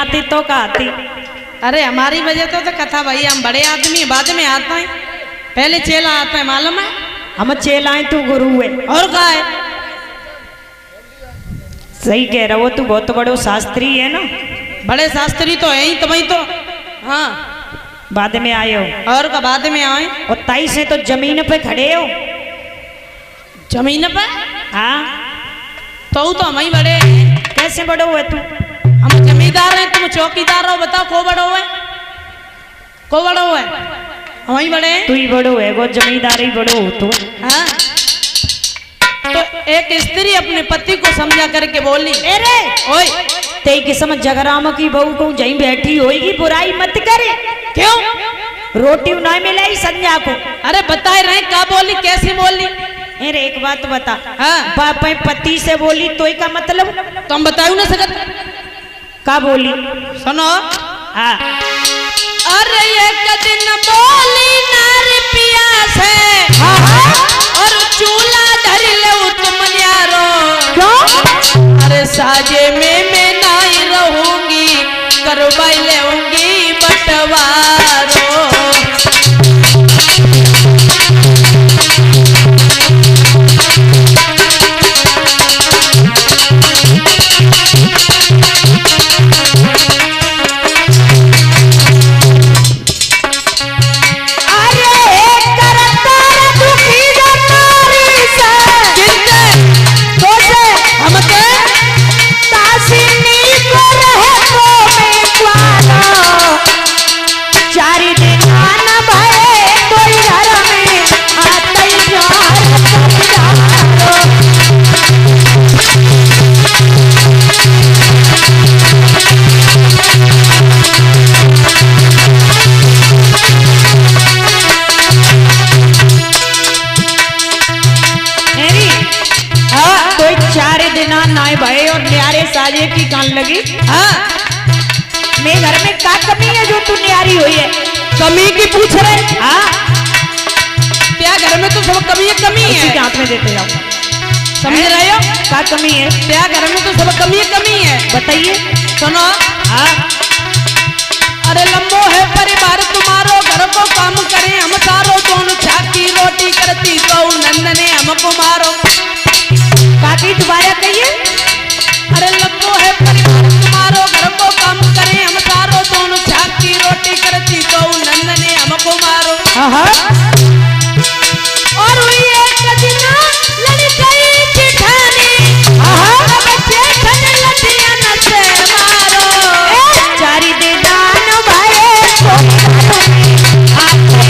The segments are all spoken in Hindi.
आती तो का आती। अरे हमारी वजह तो कथा भाई, हम बड़े आदमी बाद में आता है, पहले चेला आता है, मालूम है? हम चेलाएं तू गुरु है। और का है? सही कह रहा हो, तू बहुत बड़ो शास्त्री है ना। बड़े शास्त्री तो है ही, तुम्हें तो हाँ बाद में आए हो। और का बाद में आए? और ताई से तो जमीन पे खड़े हो। जमीन पे? हाँ तो हम ही बड़े। कैसे बड़ो है तू? हम जमींदार हैं, तुम चौकीदार हो, बताओ को बड़ो है? को बड़ो है? हम ही बड़े हैं। तू ही बड़ो है, वो जमींदार ही बड़ो हो तू। हाँ तो एक स्त्री अपने पति को समझा करके बोली, अरे ओए ते किस्म जगराम की बहू को जहीं बैठी होगी, बुराई मत करे। क्यों? रोटी ना मिले संध्या को। अरे बताए रहे क्या बोली, कैसे बोली? अरे एक बात बता। हाँ बाप पति से बोली तो का मतलब? तुम बताओ ना सकत का बोली? सुनो। हाँ अरे एक दिन बोली नार पिया से, और चूल्हा धर ले तुम न्यारो। क्यों? अरे साजे में मैं नहीं रहूंगी, करवाई लेऊंगी बंटवारो। साजे की कान लगी। हाँ मेरे घर में क्या कमी है जो तू न्यारी हुई है? कमी की पूछ रहे? हाँ क्या घर में तो सब कमी है, कमी है। के हाथ में देते जाओ, समझ रहे हो? क्या कमी है? क्या घर में तो सब कमी है। बताइए। सुनो। हाँ अरे लंबो है परिवार तुम्हारो, घर को काम करें हम सारो, दोनों छाकी रोटी करती तो नंदने हमको मारो। काकी दोबारा कहिए। अरे लंबो है परिवार तुम्हारो, घर को काम करें हम सारो, दोनों छाकी रोटी करती तो नंदने हमको मारो। और हुई एक दिन लड़ गई जेठानी, अब जेठन लठियां न से मारो। चारी दे दान भाई तो आते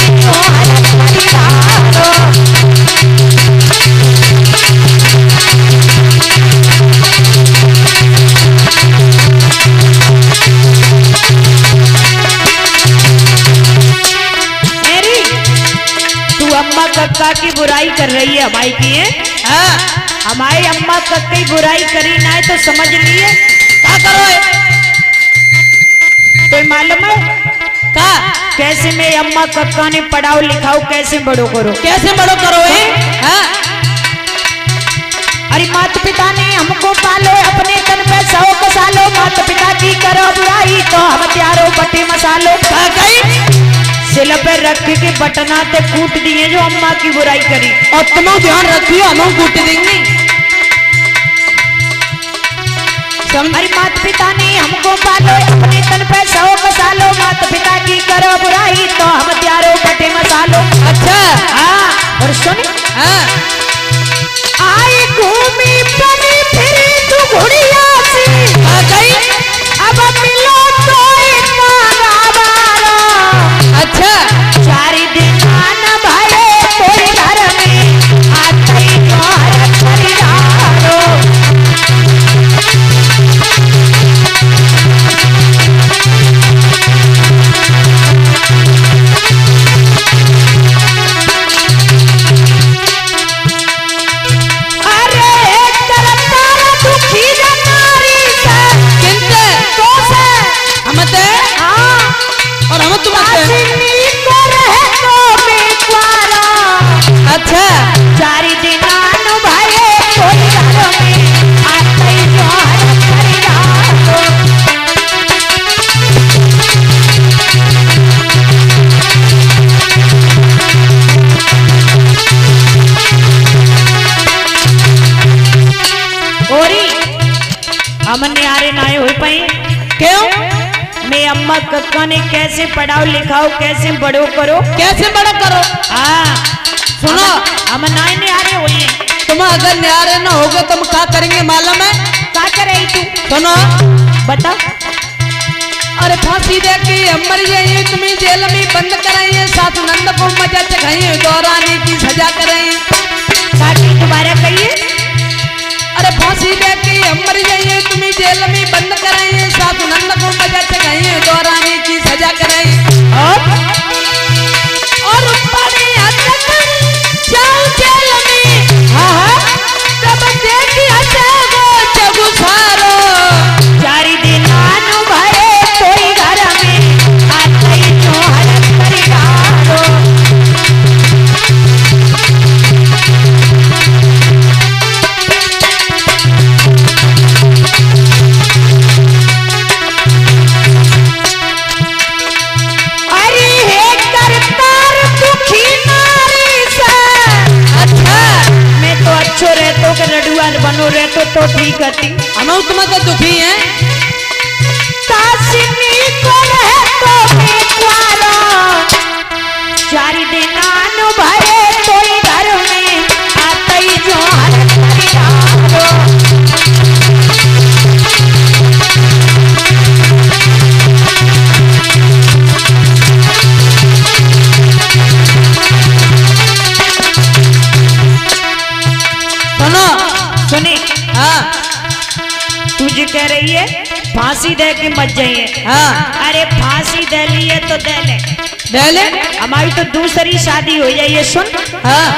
तो अम्मा कक्का की बुराई कर रही है हमारी की है। हाँ हमारे अम्मा कक्का की बुराई करी ना है तो समझ लिए क्या करो है? तो मालूम है का कैसे मैं अम्मा कक्का ने पढ़ाओ लिखाओ कैसे बड़ो करो, कैसे बड़ो करो है? हाँ अरे माता पिता ने हमको पालो, अपने तन पे 100 कसालो, माता पिता की करो बुराई तो हम त्यारो बटे मसालो। सिल पे रख के बटना ते कूट दिए जो अम्मा की बुराई करी। और तुम ध्यान रखियो हम कूट देंगे। हमारी माता पिता ने हमको पालो, अपने तन पे 100 कसालो, माता पिता की करो बुराई तो हम त्यारो बटे मसालो। अच्छा हाँ और सुन। हाँ आई घूमी बनी फिरी तू घुड़िया सी, आ गई अब मिलो तो अच्छा चारी दिन आना भाई कोई घर में आता ही द्वार परिवारो। क्यों? मैं अम्मा कक्का ने कैसे पढ़ाओ लिखाओ, कैसे बड़ो करो, कैसे बड़ा करो? हाँ सुनो, हम नाई न्यारे हुए हैं। तुम अगर न्यारे न होगे तुम क्या करेंगे मालूम है? क्या करे तू? सुनो, बता। अरे फांसी दे के मर जाइए, तुम्हें जेल में बंद कराइए, सासू नंद को मजा चखाइए, दौराने की सजा कराइए। काटी दोबारा कहिए। अरे फांसी दे के मर जाइए, तुम्हें जेल में बंद कराइए, सासू नंद को मजा चखाइए, दौराने की सजा कराइए। और बड़े जाओ जेल में, हाँ तब देखी हंसेगो जगु सारो। चारी दिन आनु भरे कोई घर में आते ही तो हरत परिवारो। अरे हे करतार दुखी नारी से। अच्छा, मैं तो अच्छो रहतो के रडुआ बनो रहतो तो ठीक हती। हम तुम्हें तो दुखी हैं। कासिनी को रहतो बेचारा, चारी दिन आनु भरे कोई घर में आते ही जो हरत परिवारो। सुनो, सुने, हाँ तुझे कह रही है फांसी दे के मत जाइए। हाँ, अरे फांसी दे लिए तो दे ले, दे ले। हमारी तो दूसरी शादी हो जाइए। सुन, हाँ,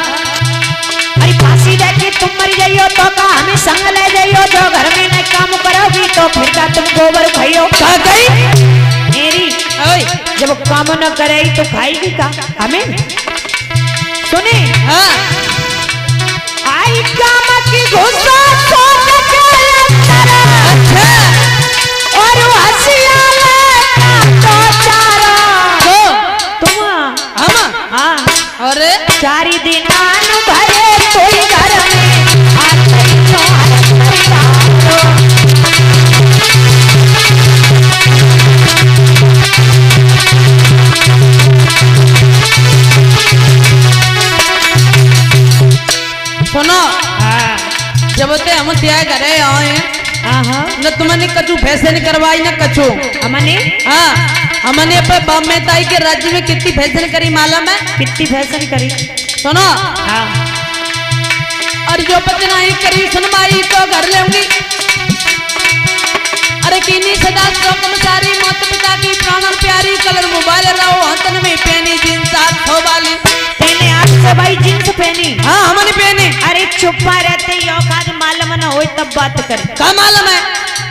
अरे फांसी दे के तुम मर जाइयो तो का हमें संग ले जाइयो, जो घर में न काम करोगी तो फिर का तुम गोबर खाइयो। क्या कही? मेरी ओए, जब काम न करेगी तो खाएगी का हमें? सुने, हाँ, आई काम की गुस्सा सोच के अंदर, अच्छा, और हंसिया ले तो चारा। तो तुम हम, हाँ, अरे चारी दिन आनु भरे कोई घर में आते ही तो हरत परिवारो। सुनो, हाँ जब ते हम त्याग करे आए हाँ न तुमने कछु फैशन करवाई न कछु। हमने हाँ, हमने अपने बाप मेहताई के राज्य में कितनी फैशन करी मालूम है? कितनी फैशन करी। सुनो, हाँ और जो पतना ही करी सुनवाई तो घर लेंगी। अरे किन्नी सदा शोकम सारी मात पिता की प्राणन प्यारी, कलर मोबाइल रहो हाथन में पहनी जींस साथ हो वाली। तेने आज से भाई जींस पहनी। हाँ, हमने पहनी। अरे चुप्पा रहते ही औकात मालूम न हो तब बात कर। क्या मालूम है?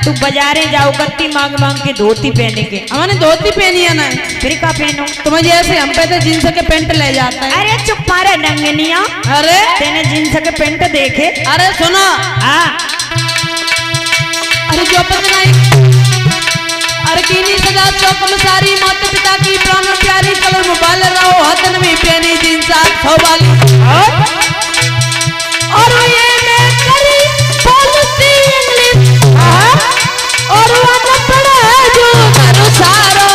तू बाजारे जाओ कत्ती मांग मांग के धोती पहने के। हमने धोती पहनी है ना, फिर का पहनो? तुम्हें जैसे हम पे तो जींस के पेंट ले जाता है। अरे चुप्पा रह नंगनिया, अरे तेने जींस के पेंट देखे? अरे सुनो, हाँ अरे जो पतना ही, अरे किन्नी सदा शोकम सारी मात पिता की प्राणन प्यारी, कलर मोबाइल रहो हाथन में पहनी जींस साथ हो वाली। और ये मैं करी बोलती इंग्लिश, और अनपढ़ है जो मानो सारो।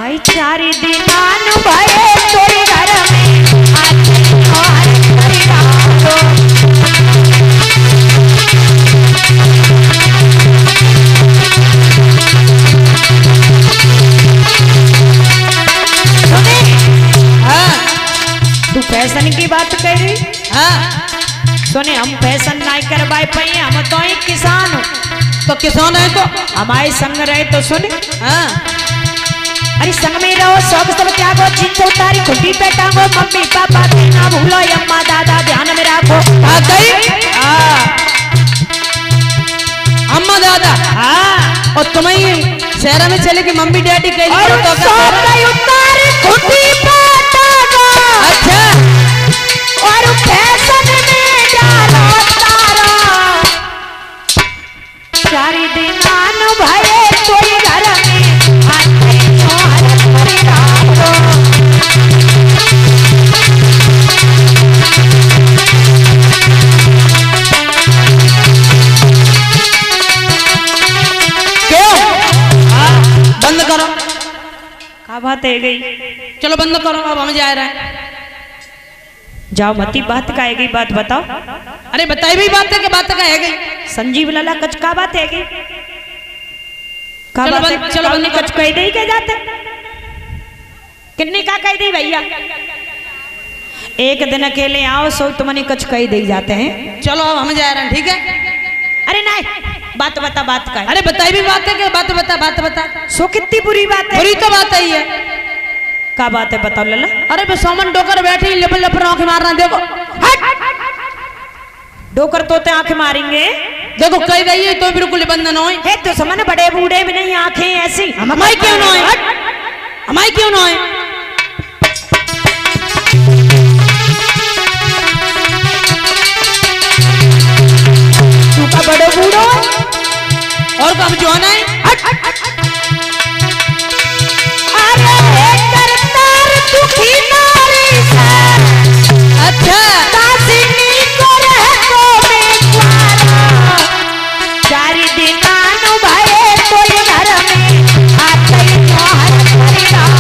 आई चारी दिन आनु भरे कोई घर में आते ही तो हरत परिवारो। सुने, हाँ, तू फैशन की बात कर रही? हाँ, सुने, हम फैशन नहीं करवाए पाए, हम तो ही किसान हो। तो किसान है तो हमारे संग रहे तो सुन। हाँ, अरे संग में रहो, शौक सब त्यागो, जींस उतारी खुटी पे टांगो, मम्मी पापा के ना भूलो, अम्मा दादा ध्यान में रखो। हाँ कही, हाँ अम्मा दादा, हाँ, और तुम्हें शहर में चले कि मम्मी डैडी कहीं और तो शौक का उतारी खुटी पे टांगो। अच्छा, और फैशन में डालो तारा, चारी दिन आनु भरे कोई घर में आते तो हरत परिवारो। क्यों? बंद करो। क्या बात है गई? चलो बंद करो, अब हम जा रहे हैं। जाओ मती, बात का है गई, बात बताओ। अरे बताई भी बात है कि बात का है गई? संजीव लाला कच का बात है गई? का चलो बात है? बंद- चलो बंद हमने कच कह दे के जाते किन्ने का कह दी भैया? एक दिन अकेले आओ सो तुमने कच कह दे जाते हैं। चलो अब हम जा रहे हैं, ठीक है? अरे नहीं, बात बता, बात का है। अरे बताई भी बात है कि बात बता, बात बता। सो कितनी बुरी बात है? बुरी तो बात ही है। का बात है बताओ लल्ला? अरे बे सोमन डोकर बैठी लिप लिप आंखें मार रहा, देखो डोकर तोते आंखें मारेंगे? देखो कह रही है तो बिल्कुल बंधन हो है तो समन बड़े बूढ़े भी नहीं, आंखें ऐसी हमारी क्यों ना है? हमारी क्यों ना है? तू का बड़े बूढ़ो है और कब जो आना है? अरे करतार दुखी नारी से अच्छा दासिनी को रहतो में द्वारा चारि दिनानु भये तो ये घर में आते तोहर परिवार।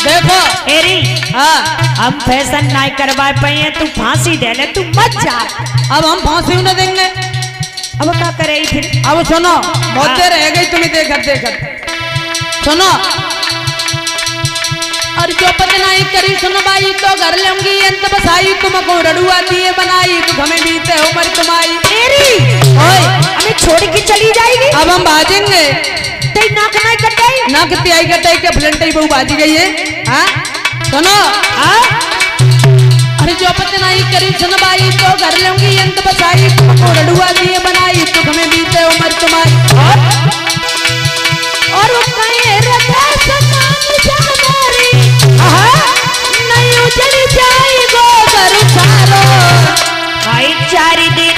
देखो एरी हाँ, हम फैशन नहीं करवा पाए, तू फांसी दे ले, तू मत जा। अब हम फांसी न देंगे। अब क्या करे फिर? अब सुनो, बहुत देर रह गई तुम्हें देखत देखत। सुनो, और जो पता नहीं करी सुनवाई तो घर लूंगी अंत बसाई, तुमको रड़ुआ दिए बनाई तो हमें बीते उम्र तुम्हारी। एरी ओए हमें छोड़ के चली जाएगी? अब हम भाजेंगे। तेरी नाक नहीं कटाई? ना कितनी आई कटाई के फ्लंटाई बहु बाजी गई है। हाँ सुनो, हाँ अरे जो पता नहीं करी सुनवाई तो घर लूंगी अंत बसाई, तुमको रड़ुआ दिए बनाई तो हमें बीते उम्र तुम्हारी। और वो कहीं रखा समान जानवरी नहीं उजड़ जाएगो घर सारो। भाई चारि दिन